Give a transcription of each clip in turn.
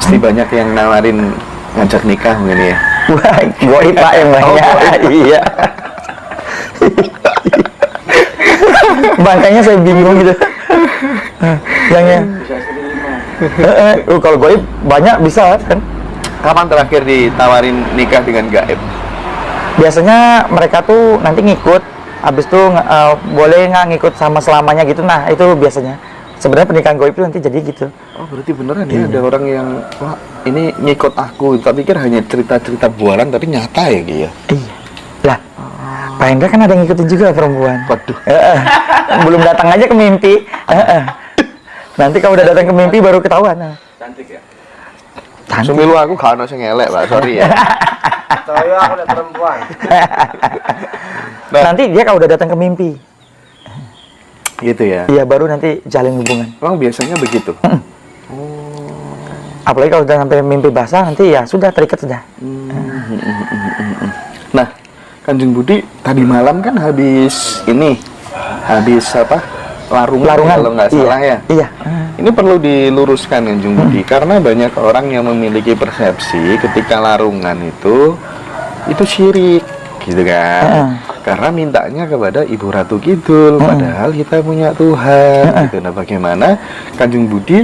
Pasti banyak yang nawarin ngajak nikah mungkin ya. Wah, goib Pak yang banyak. Iya. Makanya saya bingung gitu. Yang kalau goib banyak bisa kan. Kapan terakhir ditawarin nikah dengan gaib? Biasanya mereka tuh nanti ngikut, habis itu boleh nggak ngikut sama selamanya gitu. Nah itu biasanya. Sebenarnya pernikahan goib itu nanti jadi gitu. Oh berarti beneran ya ada orang yang wah ini ngikut aku, tapi pikir hanya cerita-cerita bualan tapi nyata ya Ki ya? Iya. Lah, Pak Hendra kan ada yang ngikutin juga perempuan. Waduh. Belum datang aja ke mimpi. Nanti kalau udah datang ke mimpi baru ketahuan. Cantik ya? Cantik. Sumilu aku gak ada yang ngelek Pak, sorry ya. Saya aku udah perempuan. Nah. Nanti dia kalau udah datang ke mimpi. Gitu ya? Iya, baru nanti jalin hubungan. Emang biasanya begitu? Apalagi kalau udah sampai mimpi basah, nanti ya sudah terikat sudah. Nah, Kanjeng Budi tadi malam kan habis apa? Larungan kalau nggak salah ya? Iya. Ini perlu diluruskan Kanjeng Budi karena banyak orang yang memiliki persepsi ketika larungan itu syirik gitu kan. Karena mintanya kepada Ibu Ratu Kidul, padahal kita punya Tuhan gitu. Nah, bagaimana Kanjeng Budi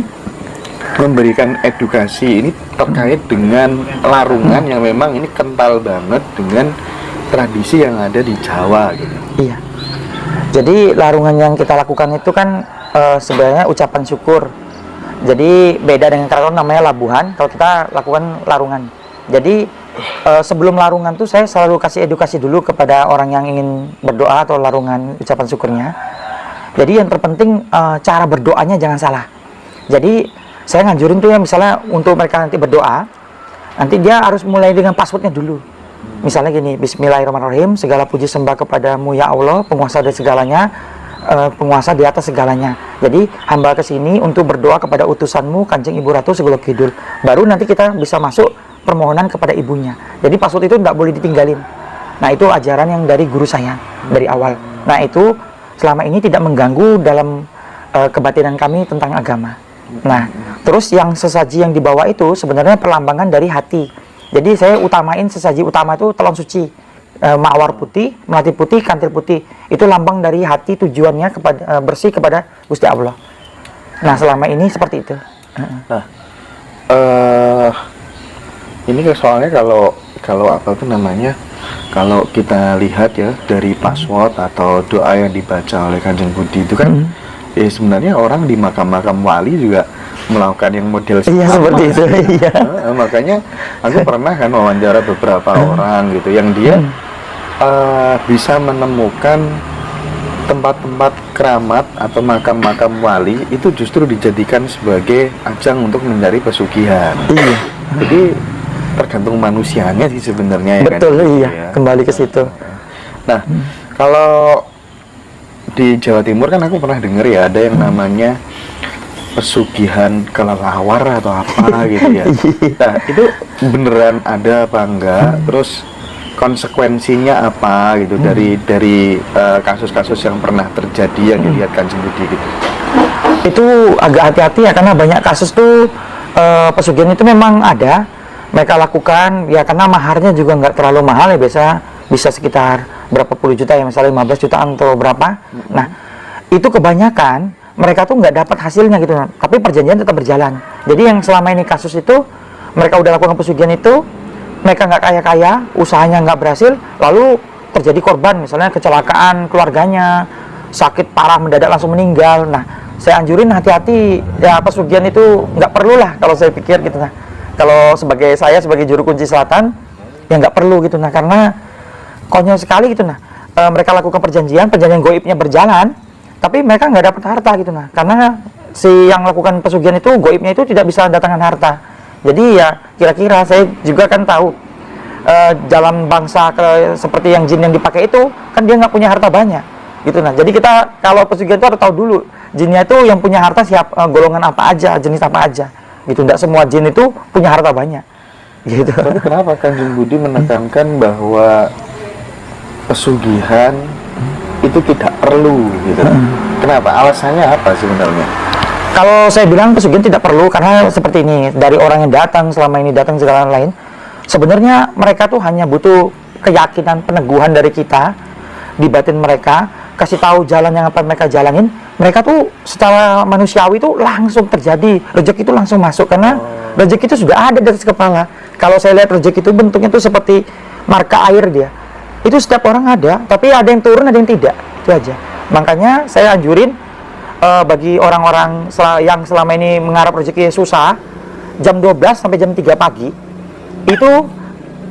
memberikan edukasi ini terkait dengan larungan yang memang ini kental banget dengan tradisi yang ada di Jawa gitu. Iya. Jadi larungan yang kita lakukan itu kan sebenarnya ucapan syukur. Jadi beda dengan kalau namanya labuhan, kalau kita lakukan larungan. Jadi sebelum larungan tuh saya selalu kasih edukasi dulu kepada orang yang ingin berdoa atau larungan ucapan syukurnya. Jadi yang terpenting cara berdoanya jangan salah. Jadi saya nganjurin tuh ya misalnya untuk mereka nanti berdoa, nanti dia harus mulai dengan passwordnya dulu. Misalnya gini, Bismillahirrahmanirrahim, segala puji sembah kepadamu ya Allah, penguasa dari segalanya, penguasa di atas segalanya. Jadi hamba kesini untuk berdoa kepada utusanmu Kanjeng Ibu Ratu Segoro Kidul. Baru nanti kita bisa masuk permohonan kepada ibunya. Jadi password itu nggak boleh ditinggalin. Nah itu ajaran yang dari guru saya dari awal. Nah itu selama ini tidak mengganggu dalam kebatinan kami tentang agama. Nah terus yang sesaji yang dibawa itu sebenarnya perlambangan dari hati. Jadi saya utamain sesaji utama itu telon suci, mawar putih, melati putih, kantil putih. Itu lambang dari hati tujuannya kepada bersih kepada Gusti Allah. Nah selama ini seperti itu. Nah, ini soalnya kalau apa tuh namanya, kalau kita lihat ya dari password atau doa yang dibaca oleh Kanjeng Budi itu kan, sebenarnya orang di makam-makam wali juga melakukan yang model seperti itu. Iya. Makanya aku pernah kan wawancara beberapa orang gitu yang dia bisa menemukan tempat-tempat keramat atau makam-makam wali itu justru dijadikan sebagai ajang untuk mencari pesugihan. Iya. Jadi tergantung manusianya sih sebenarnya. Betul, kan, iya. ya. Kembali ke situ. Nah, kalau di Jawa Timur kan aku pernah dengar ya ada yang namanya pesugihan kelelawar atau apa gitu ya. Nah itu beneran ada apa enggak? Terus konsekuensinya apa gitu dari kasus-kasus yang pernah terjadi yang dilihat Kanjeng Budi gitu? Itu agak hati-hati ya karena banyak kasus tuh pesugihan itu memang ada mereka lakukan ya karena maharnya juga nggak terlalu mahal ya bisa sekitar berapa puluh juta ya misalnya 15 jutaan atau berapa. Nah itu kebanyakan mereka tuh nggak dapat hasilnya gitu, tapi perjanjian tetap berjalan. Jadi yang selama ini kasus itu mereka udah lakukan pesugihan itu, mereka nggak kaya-kaya, usahanya nggak berhasil, lalu terjadi korban, misalnya kecelakaan keluarganya, sakit parah mendadak langsung meninggal. Nah, saya anjurin hati-hati ya pesugihan itu nggak perlu lah kalau saya pikir gitu nah. Kalau saya sebagai juru kunci selatan ya nggak perlu gitu nah karena konyol sekali gitu nah. Mereka lakukan perjanjian goibnya berjalan. Tapi mereka nggak dapat harta gitu nah, karena si yang lakukan pesugihan itu goibnya itu tidak bisa datangkan harta. Jadi ya kira-kira saya juga kan tahu dalam bangsa seperti yang jin yang dipakai itu kan dia nggak punya harta banyak gitu nah. Jadi kita kalau pesugihan itu harus tahu dulu jinnya itu yang punya harta golongan apa aja, jenis apa aja gitu. Nggak semua jin itu punya harta banyak gitu. Tapi kenapa Kanjeng Budi menekankan bahwa pesugihan itu tidak perlu gitu? Kenapa? Alasannya apa sebenarnya? Kalau saya bilang pesugihan tidak perlu, karena seperti ini, dari orang yang datang selama ini datang segala lain, sebenarnya mereka tuh hanya butuh keyakinan, peneguhan dari kita di batin mereka, kasih tahu jalan yang apa mereka jalanin, mereka tuh secara manusiawi tuh langsung terjadi, rezeki itu langsung masuk, karena rezeki itu sudah ada di atas kepala. Kalau saya lihat rezeki itu bentuknya tuh seperti marka air dia, itu setiap orang ada, tapi ada yang turun, ada yang tidak, itu aja. Makanya saya anjurin bagi orang-orang yang selama ini mengharap rezeki susah, jam 12 sampai jam 3 pagi itu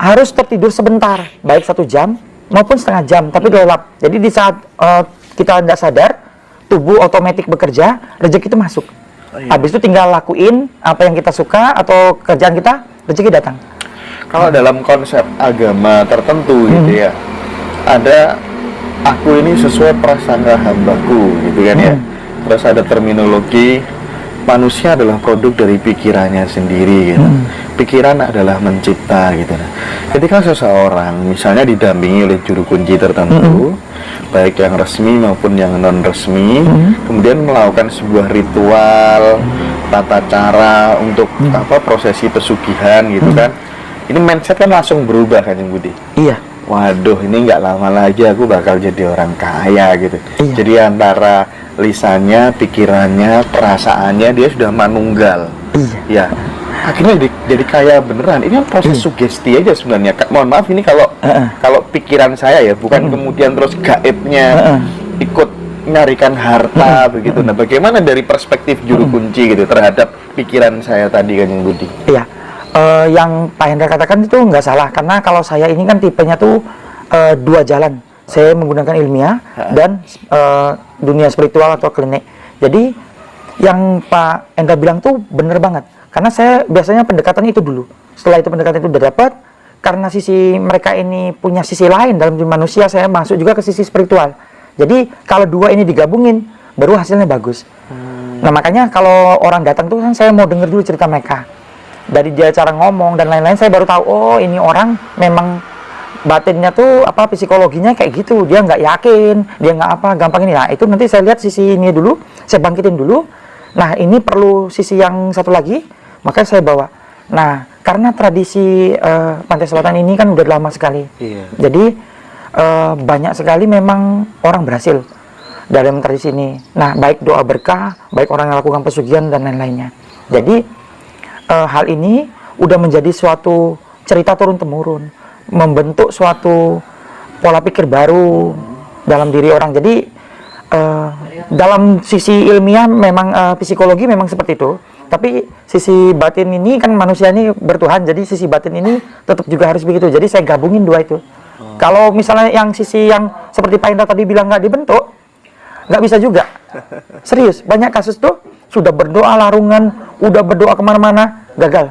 harus tertidur sebentar, baik 1 jam maupun setengah jam, tapi gelap. Jadi di saat kita tidak sadar, tubuh otomatis bekerja, rezeki itu masuk. Habis itu tinggal lakuin apa yang kita suka atau kerjaan kita, rezeki datang. Kalau dalam konsep agama tertentu gitu ya, ada aku ini sesuai prasangka hambaku gitu kan ya. Terus ada terminologi manusia adalah produk dari pikirannya sendiri gitu. Pikiran adalah mencipta gitu. Ketika seseorang misalnya didampingi oleh juru kunci tertentu, baik yang resmi maupun yang non resmi, kemudian melakukan sebuah ritual, tata cara untuk prosesi pesugihan gitu kan. Ini mindset kan langsung berubah kan Yang Budi. Iya. Waduh, ini nggak lama lagi aku bakal jadi orang kaya gitu. Iya. Jadi antara lisannya, pikirannya, perasaannya dia sudah manunggal. Iya. Ya, akhirnya jadi kaya beneran. Ini kan proses sugesti aja sebenarnya. Mohon maaf ini kalau pikiran saya ya, bukan kemudian terus gaibnya ikut nyarikan harta begitu. Nah, bagaimana dari perspektif juru kunci gitu terhadap pikiran saya tadi kan Yang Budi? Iya. Yang Pak Hendra katakan itu nggak salah, karena kalau saya ini kan tipenya tuh 2 jalan. Saya menggunakan ilmiah dan dunia spiritual atau klinik. Jadi yang Pak Hendra bilang tuh bener banget, karena saya biasanya pendekatan itu dulu. Setelah itu pendekatan itu udah dapat, karena sisi mereka ini punya sisi lain dalam diri manusia, saya masuk juga ke sisi spiritual. Jadi kalau 2 ini digabungin, baru hasilnya bagus. Nah makanya kalau orang datang tuh kan saya mau denger dulu cerita mereka. Dari dia cara ngomong dan lain-lain, saya baru tahu, oh ini orang memang batinnya tuh psikologinya kayak gitu, dia nggak yakin, dia nggak gampang ini. Nah itu nanti saya lihat sisi ini dulu, saya bangkitin dulu. Nah ini perlu sisi yang satu lagi, maka saya bawa. Nah karena tradisi Pantai Selatan ini kan udah lama sekali, jadi banyak sekali memang orang berhasil dalam tradisi ini. Nah baik doa berkah, baik orang yang lakukan pesugihan dan lain-lainnya. Jadi hal ini udah menjadi suatu cerita turun-temurun, membentuk suatu pola pikir baru dalam diri orang. Jadi dalam sisi ilmiah memang psikologi memang seperti itu, tapi sisi batin ini kan manusia ini bertuhan, jadi sisi batin ini tetap juga harus begitu. Jadi saya gabungin 2 itu. Kalau misalnya yang sisi yang seperti Pak Indra tadi bilang nggak dibentuk, nggak bisa juga. Serius, banyak kasus tuh sudah berdoa larungan, udah berdoa kemana-mana, gagal.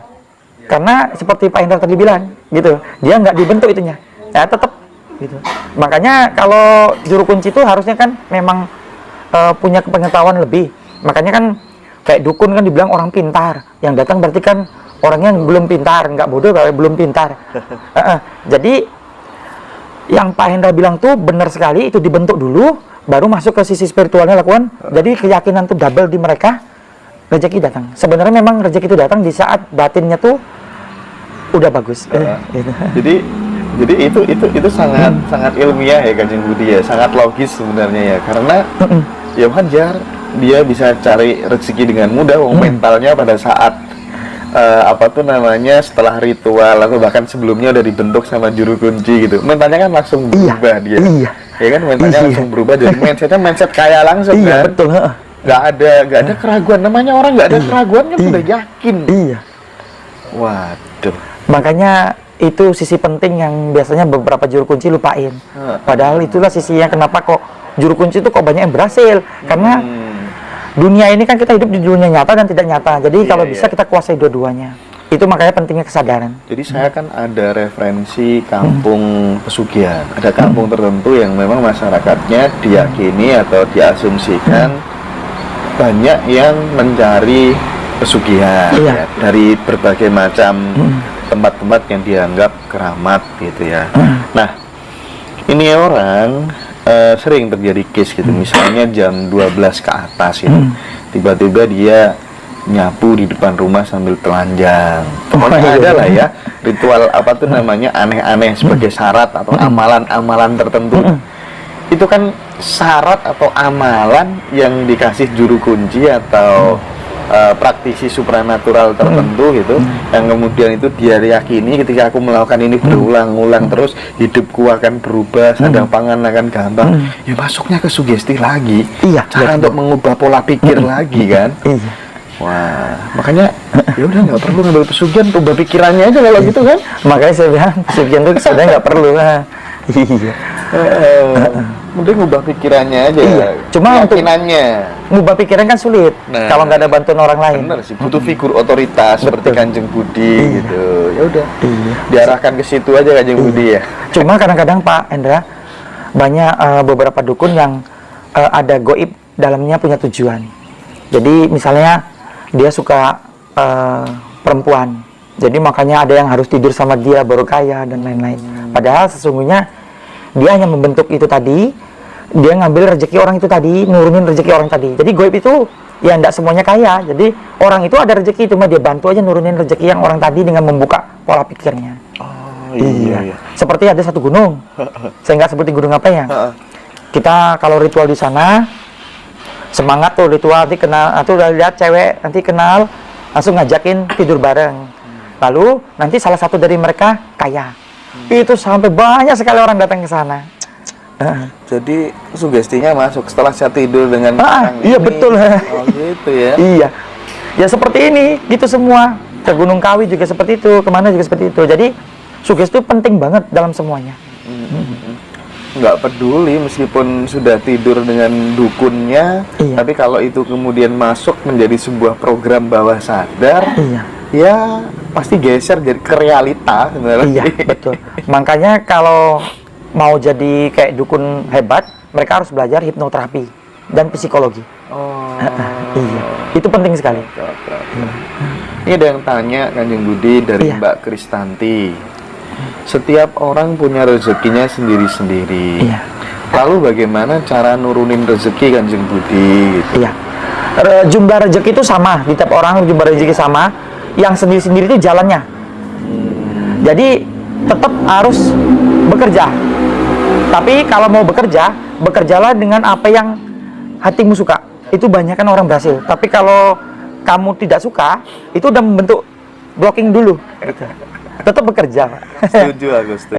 Karena seperti Pak Indra tadi bilang, gitu, dia nggak dibentuk itunya, ya tetap gitu. Makanya kalau juru kunci itu harusnya kan memang punya pengetahuan lebih. Makanya kan kayak dukun kan dibilang orang pintar, yang datang berarti kan orangnya belum pintar, nggak bodoh kalau belum pintar. Jadi yang Pak Hendra bilang tuh benar sekali, itu dibentuk dulu, baru masuk ke sisi spiritualnya lakukan. Jadi keyakinan tuh double di mereka, rezeki datang. Sebenarnya memang rezeki itu datang di saat batinnya tuh udah bagus. Gitu. Jadi itu sangat ilmiah ya Kanjeng Budi ya, sangat logis sebenarnya ya, karena ya wajar dia bisa cari rezeki dengan mudah. Mentalnya pada saat setelah ritual atau bahkan sebelumnya udah dibentuk sama juru kunci gitu, mentalnya kan langsung berubah dia. Ya kan, mentalnya langsung berubah dari mindset kaya langsung kan. Betul. Nggak ada keraguan, namanya orang nggak ada keraguan kan udah yakin. Waduh. Makanya itu sisi penting yang biasanya beberapa juru kunci lupain. Padahal itulah sisinya kenapa kok juru kunci itu kok banyak yang berhasil. Karena dunia ini kan kita hidup di dunia nyata dan tidak nyata. Jadi kalau bisa kita kuasai dua-duanya. Itu makanya pentingnya kesadaran. Jadi saya kan ada referensi kampung pesugihan. Ada kampung tertentu yang memang masyarakatnya diyakini atau diasumsikan banyak yang mencari pesugihan ya, dari berbagai macam tempat-tempat yang dianggap keramat gitu ya. Nah, ini orang sering terjadi case gitu, misalnya jam 12 ke atas gitu, tiba-tiba dia nyapu di depan rumah sambil telanjang. Pokoknya ada lah ya ritual apa tuh namanya aneh-aneh sebagai syarat atau amalan-amalan tertentu. Itu kan syarat atau amalan yang dikasih juru kunci atau praktisi supranatural tertentu gitu, yang kemudian itu dia yakini ketika aku melakukan ini berulang-ulang terus hidupku akan berubah, sandang pangan akan gampang. Ya masuknya ke sugesti lagi, cara untuk mengubah pola pikir lagi kan. Wah, makanya ya udah nggak perlu ngambil pesugihan, ubah pikirannya aja kalau gitu kan. Makanya saya bilang pesugihan itu sebenarnya nggak perlu lah. Iya. Mending ubah pikirannya aja. Iya. Cuma untuk ngubah pikiran kan sulit. Nah, kalau nggak ada bantuan orang lain. Bener sih, butuh figur otoritas seperti Kanjeng Budi gitu. Ya udah, diarahkan ke situ aja Kanjeng Budi ya. Cuma kadang-kadang Pak Endra banyak beberapa dukun yang ada goib dalamnya punya tujuan. Jadi misalnya dia suka perempuan, jadi makanya ada yang harus tidur sama dia baru kaya dan lain-lain. Padahal sesungguhnya dia hanya membentuk itu tadi, dia ngambil rezeki orang itu tadi, nurunin rezeki orang tadi. Jadi goib itu ya enggak semuanya kaya. Jadi orang itu ada rezeki, cuma dia bantu aja nurunin rezeki yang orang tadi dengan membuka pola pikirnya. Oh iya. Seperti ada satu gunung, saya nggak sebutin gunung apa ya. Kita kalau ritual di sana semangat tuh ritual, nanti kenal, atau udah lihat cewek nanti kenal langsung ngajakin tidur bareng, lalu nanti salah satu dari mereka kaya. Itu sampai banyak sekali orang datang ke sana. Jadi sugestinya masuk setelah saya tidur dengan orang iya ini. Betul. Oh gitu ya. Iya, ya seperti ini gitu semua. Ke Gunung Kawi juga seperti itu, kemana juga seperti itu. Jadi sugesti itu penting banget dalam semuanya. Nggak peduli meskipun sudah tidur dengan dukunnya, tapi kalau itu kemudian masuk menjadi sebuah program bawah sadar, ya pasti geser jadi ke realita sebenarnya. Iya, betul. Makanya kalau mau jadi kayak dukun hebat, mereka harus belajar hipnoterapi dan psikologi. Iya, itu penting sekali. Ini ada yang tanya Kanjeng Budi dari Mbak Kristanti. Setiap orang punya rezekinya sendiri-sendiri. Lalu bagaimana cara nurunin rezeki Kanjeng Budi? Gitu. Jumlah rezeki itu sama di tiap orang, jumlah rezeki sama. Yang sendiri-sendiri itu jalannya. Jadi tetap harus bekerja. Tapi kalau mau bekerja, bekerjalah dengan apa yang hatimu suka. Itu banyak kan orang berhasil. Tapi kalau kamu tidak suka, itu udah membentuk blocking dulu. Tetap bekerja, Pak. Setuju aku, setuju.